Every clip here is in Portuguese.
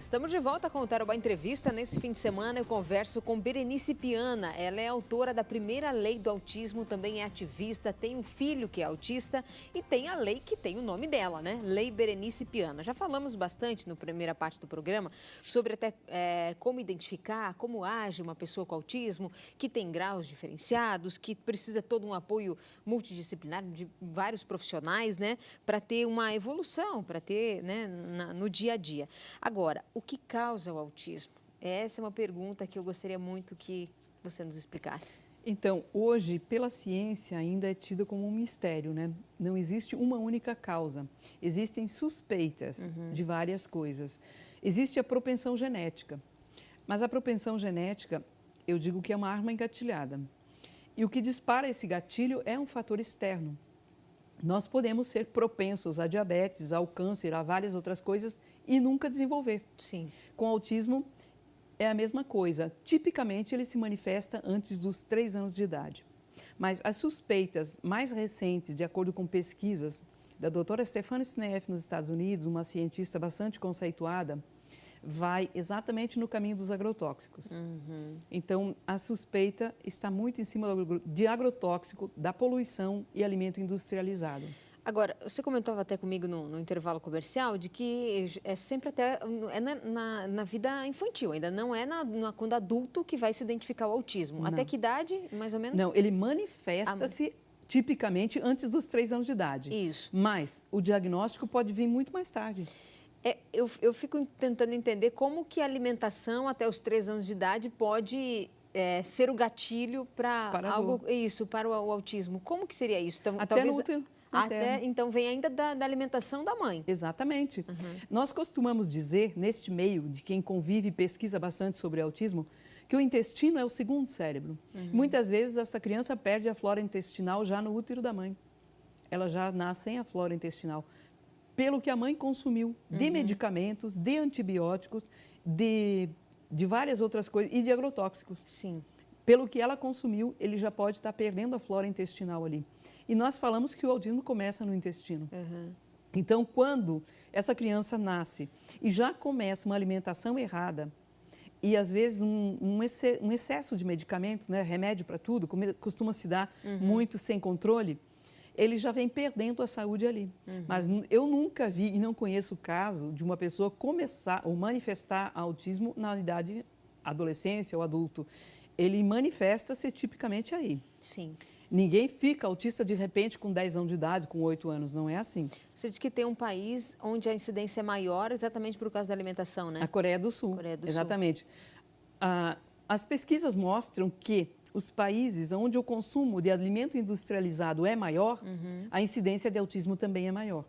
Estamos de volta com o Tarobá Entrevista. Nesse fim de semana eu converso com Berenice Piana. Ela é autora da primeira lei do autismo, também é ativista, tem um filho que é autista e tem a lei que tem o nome dela, né? Lei Berenice Piana. Já falamos bastante na primeira parte do programa sobre até como identificar, como age uma pessoa com autismo, que tem graus diferenciados, que precisa todo um apoio multidisciplinar de vários profissionais, né? Para ter uma evolução, para ter, né, no dia a dia. Agora, o que causa o autismo? Essa é uma pergunta que eu gostaria muito que você nos explicasse. Então, hoje, pela ciência, ainda é tido como um mistério, né? Não existe uma única causa. Existem suspeitas de várias coisas. Existe a propensão genética, mas a propensão genética, eu digo que é uma arma engatilhada. E o que dispara esse gatilho é um fator externo. Nós podemos ser propensos a diabetes, ao câncer, a várias outras coisas e nunca desenvolver. Sim. Com autismo é a mesma coisa. Tipicamente ele se manifesta antes dos 3 anos de idade. Mas as suspeitas mais recentes, de acordo com pesquisas da doutora Stefanie Seneff nos Estados Unidos, uma cientista bastante conceituada, vai exatamente no caminho dos agrotóxicos. Então, a suspeita está muito em cima de agrotóxico, da poluição e alimento industrializado. Agora, você comentou até comigo no intervalo comercial de que é sempre até na vida infantil, ainda não é quando adulto que vai se identificar o autismo. Não. Até que idade, mais ou menos? Não, ele manifesta-se tipicamente antes dos 3 anos de idade. Isso. Mas o diagnóstico pode vir muito mais tarde. Eu fico tentando entender como que a alimentação até os 3 anos de idade pode ser o gatilho para algo, isso, para o autismo. Como que seria isso? Então, até talvez, no útero. Então vem ainda da alimentação da mãe. Exatamente. Nós costumamos dizer, neste meio de quem convive e pesquisa bastante sobre autismo, que o intestino é o segundo cérebro. Muitas vezes essa criança perde a flora intestinal já no útero da mãe. Ela já nasce sem a flora intestinal. Pelo que a mãe consumiu de medicamentos, de antibióticos, de várias outras coisas e de agrotóxicos. Sim. Pelo que ela consumiu, ele já pode estar perdendo a flora intestinal ali. E nós falamos que o autismo começa no intestino. Então, quando essa criança nasce e já começa uma alimentação errada e, às vezes, um excesso de medicamento, né, remédio para tudo, costuma se dar muito sem controle, ele já vem perdendo a saúde ali. Mas eu nunca vi e não conheço o caso de uma pessoa começar ou manifestar autismo na idade adolescência ou adulto. Ele manifesta-se tipicamente aí. Sim. Ninguém fica autista de repente com 10 anos de idade, com 8 anos, não é assim. Você diz que tem um país onde a incidência é maior exatamente por causa da alimentação, né? A Coreia do Sul. Coreia do exatamente. As pesquisas mostram que os países onde o consumo de alimento industrializado é maior, a incidência de autismo também é maior.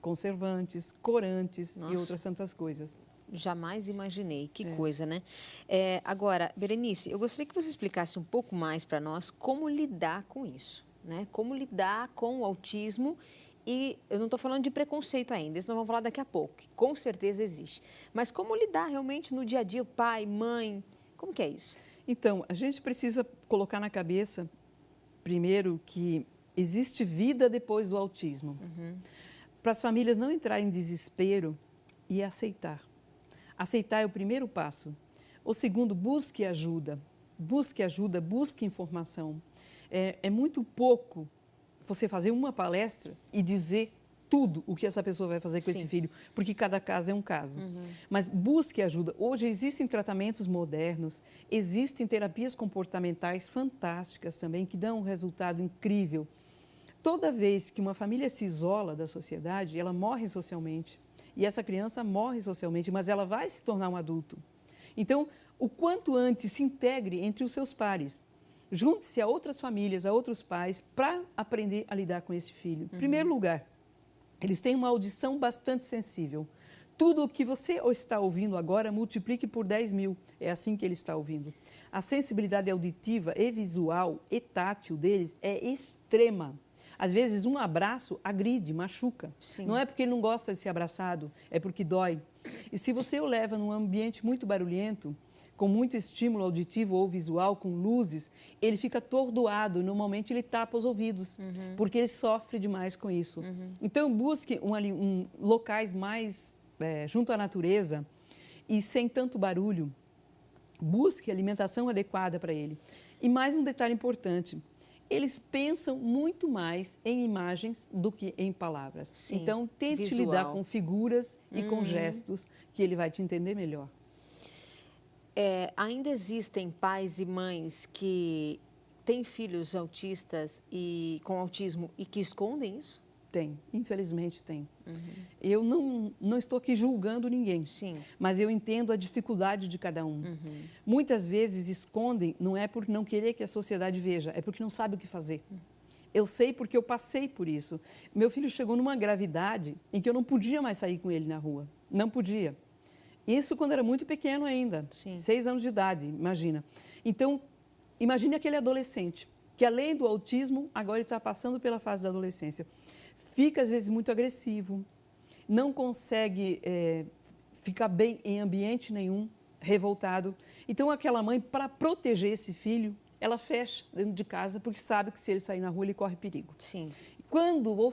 Conservantes, corantes e outras tantas coisas. Jamais imaginei. Que coisa, né? Agora, Berenice, eu gostaria que você explicasse um pouco mais para nós como lidar com isso, né? Como lidar com o autismo. E eu não estou falando de preconceito ainda, isso nós vamos falar daqui a pouco, que com certeza existe. Mas como lidar realmente no dia a dia, pai, mãe, como que é isso? Então, a gente precisa colocar na cabeça, primeiro, que existe vida depois do autismo. Para as famílias não entrarem em desespero e aceitar. Aceitar é o primeiro passo. O segundo, busque ajuda. Busque ajuda, busque informação. É muito pouco você fazer uma palestra e dizer tudo o que essa pessoa vai fazer com esse filho, porque cada caso é um caso. Mas busque ajuda. Hoje existem tratamentos modernos, existem terapias comportamentais fantásticas também, que dão um resultado incrível. Toda vez que uma família se isola da sociedade, ela morre socialmente. E essa criança morre socialmente, mas ela vai se tornar um adulto. Então, o quanto antes se integre entre os seus pares. Junte-se a outras famílias, a outros pais, para aprender a lidar com esse filho. Em primeiro lugar, eles têm uma audição bastante sensível. Tudo o que você está ouvindo agora, multiplique por 10.000. É assim que ele está ouvindo. A sensibilidade auditiva e visual e tátil deles é extrema. Às vezes, um abraço agride, machuca. Sim. Não é porque ele não gosta de ser abraçado, é porque dói. E se você o leva num ambiente muito barulhento, com muito estímulo auditivo ou visual, com luzes, ele fica atordoado, normalmente ele tapa os ouvidos, porque ele sofre demais com isso. Então, busque locais mais junto à natureza, e sem tanto barulho. Busque alimentação adequada para ele. E mais um detalhe importante, eles pensam muito mais em imagens do que em palavras. Sim, então, tente visual. lidar com figuras e com gestos, que ele vai te entender melhor. Ainda existem pais e mães que têm filhos autistas e com autismo e que escondem isso? Tem, infelizmente tem. Eu não estou aqui julgando ninguém, Sim. mas eu entendo a dificuldade de cada um. Muitas vezes escondem, não é por não querer que a sociedade veja, é porque não sabe o que fazer. Eu sei porque eu passei por isso. Meu filho chegou numa gravidade em que eu não podia mais sair com ele na rua. Não podia. Isso quando era muito pequeno ainda, Sim. 6 anos de idade, imagina. Então, imagine aquele adolescente, que além do autismo, agora ele está passando pela fase da adolescência. Fica, às vezes, muito agressivo, não consegue ficar bem em ambiente nenhum, revoltado. Então, aquela mãe, para proteger esse filho, ela fecha dentro de casa, porque sabe que se ele sair na rua, ele corre perigo. Sim. Quando o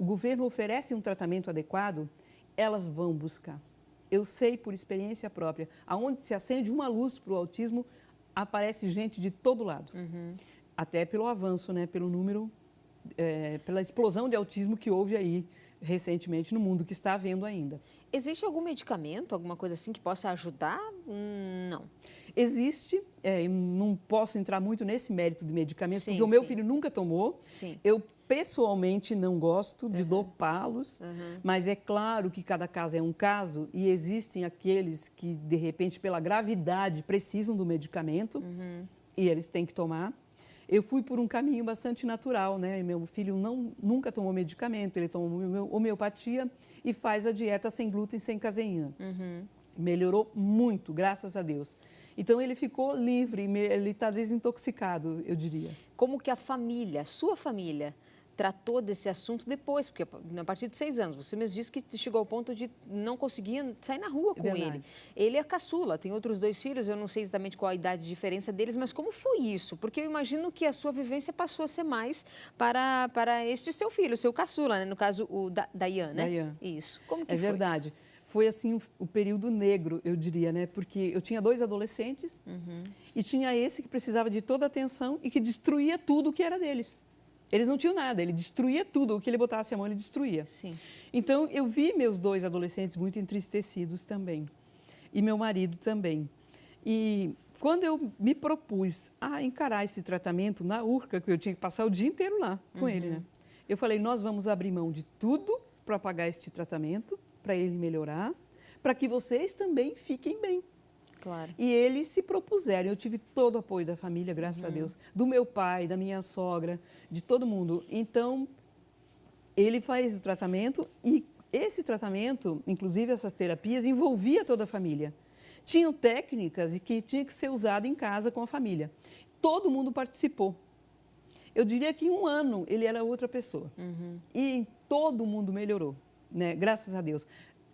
governo oferece um tratamento adequado, elas vão buscar. Eu sei por experiência própria, aonde se acende uma luz para o autismo, aparece gente de todo lado. Até pelo avanço, né, pelo número, pela explosão de autismo que houve aí recentemente no mundo, que está havendo ainda. Existe algum medicamento, alguma coisa assim que possa ajudar? Não. Existe, eu não posso entrar muito nesse mérito de medicamento, Sim, porque o meu sim. filho nunca tomou. Sim. Eu pessoalmente não gosto de dopá-los, mas é claro que cada caso é um caso e existem aqueles que, de repente, pela gravidade, precisam do medicamento e eles têm que tomar. Eu fui por um caminho bastante natural, né? Meu filho nunca tomou medicamento, ele toma homeopatia e faz a dieta sem glúten, sem caseína. Melhorou muito, graças a Deus. Então, ele ficou livre, ele está desintoxicado, eu diria. Como que a família, sua família, tratou desse assunto depois? Porque a partir de 6 anos, você mesmo disse que chegou ao ponto de não conseguir sair na rua com ele. Ele é caçula, tem outros 2 filhos, eu não sei exatamente qual a idade de diferença deles, mas como foi isso? Porque eu imagino que a sua vivência passou a ser mais para este seu filho, o seu caçula, né? No caso, o Dayan, né? Dayan. Isso. Como que foi? É verdade. Foi assim o período negro, eu diria, né? Porque eu tinha 2 adolescentes e tinha esse que precisava de toda a atenção e que destruía tudo o que era deles. Eles não tinham nada, ele destruía tudo, o que ele botasse a mão ele destruía. Sim. Então, eu vi meus 2 adolescentes muito entristecidos também, e meu marido também. E quando eu me propus a encarar esse tratamento na URCA, que eu tinha que passar o dia inteiro lá com ele, né? Eu falei, nós vamos abrir mão de tudo para pagar este tratamento, para ele melhorar, para que vocês também fiquem bem. Claro. E eles se propuseram, eu tive todo o apoio da família, graças a Deus, do meu pai, da minha sogra, de todo mundo. Então, ele faz o tratamento e esse tratamento, inclusive essas terapias, envolvia toda a família. Tinham técnicas e que tinha que ser usado em casa com a família. Todo mundo participou. Eu diria que em 1 ano ele era outra pessoa. E todo mundo melhorou, né? Graças a Deus.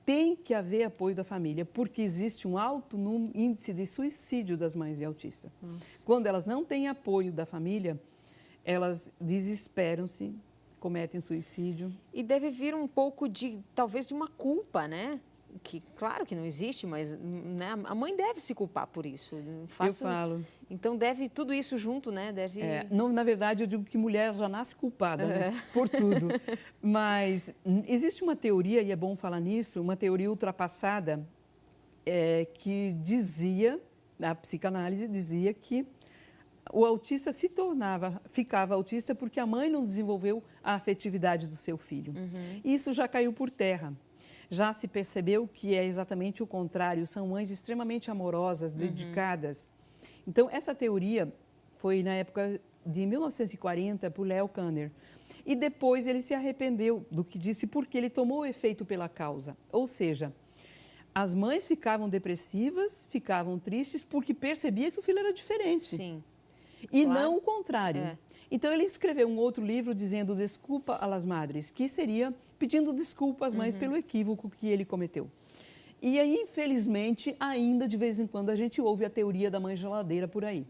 Tem que haver apoio da família, porque existe um alto índice de suicídio das mães de autista. Nossa. Quando elas não têm apoio da família, elas desesperam-se, cometem suicídio. E deve vir um pouco de, talvez, de uma culpa, né? Que, claro que não existe, mas né, a mãe deve se culpar por isso. Eu falo. Então, deve tudo isso junto, né? Deve... Não, na verdade, eu digo que mulher já nasce culpada, né? Por tudo. Mas existe uma teoria, e é bom falar nisso, uma teoria ultrapassada que dizia, a psicanálise dizia que o autista ficava autista porque a mãe não desenvolveu a afetividade do seu filho. Isso já caiu por terra. Já se percebeu que é exatamente o contrário, são mães extremamente amorosas, dedicadas. Então, essa teoria foi na época de 1940 por Leo Kanner. E depois ele se arrependeu do que disse porque ele tomou o efeito pela causa. Ou seja, as mães ficavam depressivas, ficavam tristes porque percebia que o filho era diferente. Sim. E Claro. não o contrário. Então, ele escreveu um outro livro dizendo Desculpa a las Madres, que seria pedindo desculpa às mães pelo equívoco que ele cometeu. E aí, infelizmente, ainda de vez em quando a gente ouve a teoria da mãe geladeira por aí.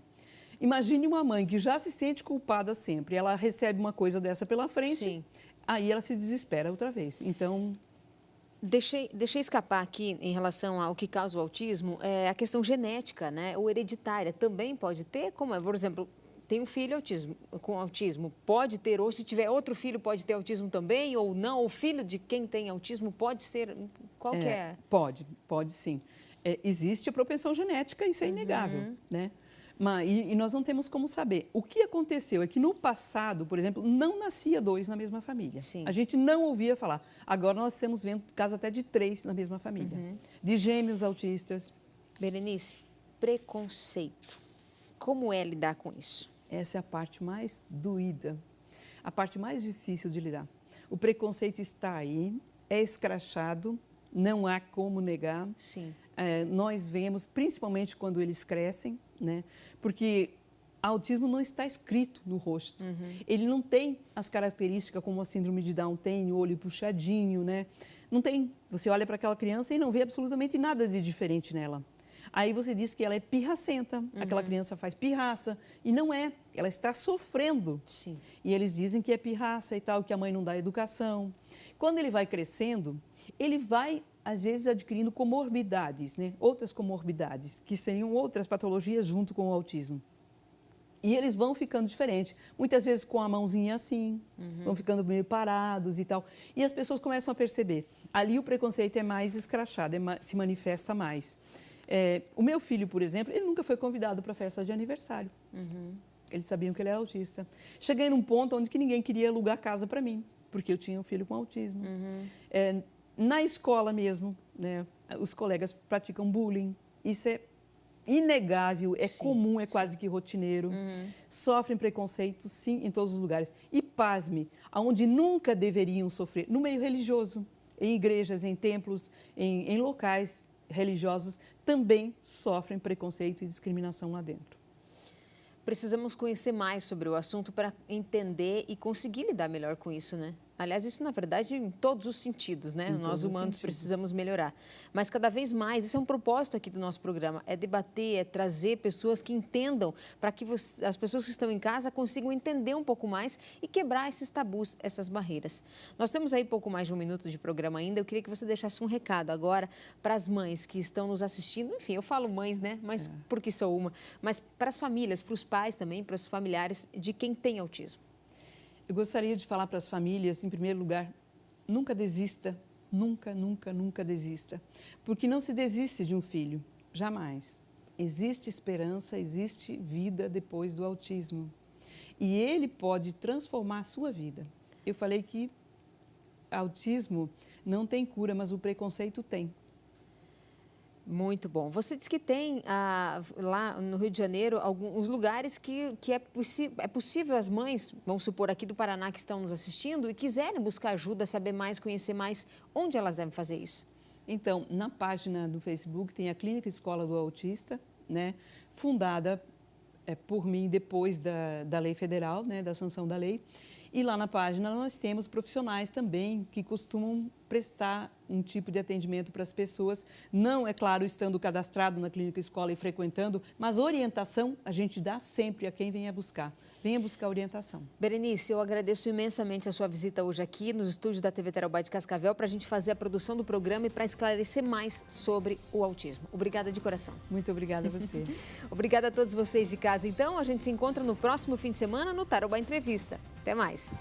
Imagine uma mãe que já se sente culpada sempre, ela recebe uma coisa dessa pela frente, Sim. aí ela se desespera outra vez. Então, Deixei escapar aqui em relação ao que causa o autismo, a questão genética, né? Ou hereditária, também pode ter? Como é? Por exemplo, tem um filho com autismo, pode ter, ou se tiver outro filho, pode ter autismo também, ou não? O filho de quem tem autismo pode ser, qual que é? Pode sim. Existe a propensão genética, isso é inegável, né? E nós não temos como saber. O que aconteceu é que no passado, por exemplo, não nascia 2 na mesma família. Sim. A gente não ouvia falar. Agora nós estamos vendo casos até de 3 na mesma família, de gêmeos autistas. Berenice, preconceito. Como é lidar com isso? Essa é a parte mais doída, a parte mais difícil de lidar. O preconceito está aí, é escrachado, não há como negar. Sim. Nós vemos, principalmente quando eles crescem, né? Porque autismo não está escrito no rosto. Ele não tem as características como a síndrome de Down tem, o olho puxadinho, né? Não tem. Você olha para aquela criança e não vê absolutamente nada de diferente nela. Aí você diz que ela é pirracenta, aquela criança faz pirraça, e não é, ela está sofrendo. Sim. E eles dizem que é pirraça e tal, que a mãe não dá educação. Quando ele vai crescendo, ele vai, às vezes, adquirindo comorbidades, né? Outras comorbidades, que seriam outras patologias junto com o autismo. E eles vão ficando diferentes, muitas vezes com a mãozinha assim, vão ficando meio parados e tal. E as pessoas começam a perceber, ali o preconceito é mais escrachado, se manifesta mais. O meu filho, por exemplo, ele nunca foi convidado para a festa de aniversário. Eles sabiam que ele era autista. Cheguei num ponto onde que ninguém queria alugar casa para mim, porque eu tinha um filho com autismo. Na escola mesmo, né, os colegas praticam bullying. Isso é inegável, é comum, é quase que rotineiro. Sofrem preconceito, sim, em todos os lugares. E pasme, aonde nunca deveriam sofrer, no meio religioso, em igrejas, em templos, em locais religiosos, também sofrem preconceito e discriminação lá dentro. Precisamos conhecer mais sobre o assunto para entender e conseguir lidar melhor com isso, né? Aliás, isso, na verdade, em todos os sentidos, né? Nós humanos precisamos melhorar. Mas, cada vez mais, esse é um propósito aqui do nosso programa, é debater, é trazer pessoas que entendam, para que as pessoas que estão em casa consigam entender um pouco mais e quebrar esses tabus, essas barreiras. Nós temos aí pouco mais de 1 minuto de programa ainda. Eu queria que você deixasse um recado agora para as mães que estão nos assistindo. Enfim, eu falo mães, né? Mas porque sou uma. Mas para as famílias, para os pais também, para os familiares de quem tem autismo. Eu gostaria de falar para as famílias, em primeiro lugar, nunca desista, nunca, nunca, nunca desista. Porque não se desiste de um filho, jamais. Existe esperança, existe vida depois do autismo. E ele pode transformar a sua vida. Eu falei que autismo não tem cura, mas o preconceito tem. Muito bom. Você disse que tem lá no Rio de Janeiro alguns lugares que é possível as mães, vamos supor aqui do Paraná, que estão nos assistindo e quiserem buscar ajuda, saber mais, conhecer mais, onde elas devem fazer isso? Então, na página do Facebook tem a Clínica Escola do Autista, né, fundada por mim depois da lei federal, né, da sanção da lei. E lá na página nós temos profissionais também que costumam prestar um tipo de atendimento para as pessoas, não, é claro, estando cadastrado na clínica escola e frequentando, mas orientação a gente dá sempre a quem venha buscar orientação. Berenice, eu agradeço imensamente a sua visita hoje aqui nos estúdios da TV Tarobá de Cascavel para a gente fazer a produção do programa e para esclarecer mais sobre o autismo. Obrigada de coração. Muito obrigada a você. Obrigada a todos vocês de casa. Então, a gente se encontra no próximo fim de semana no Tarobá Entrevista. Até mais.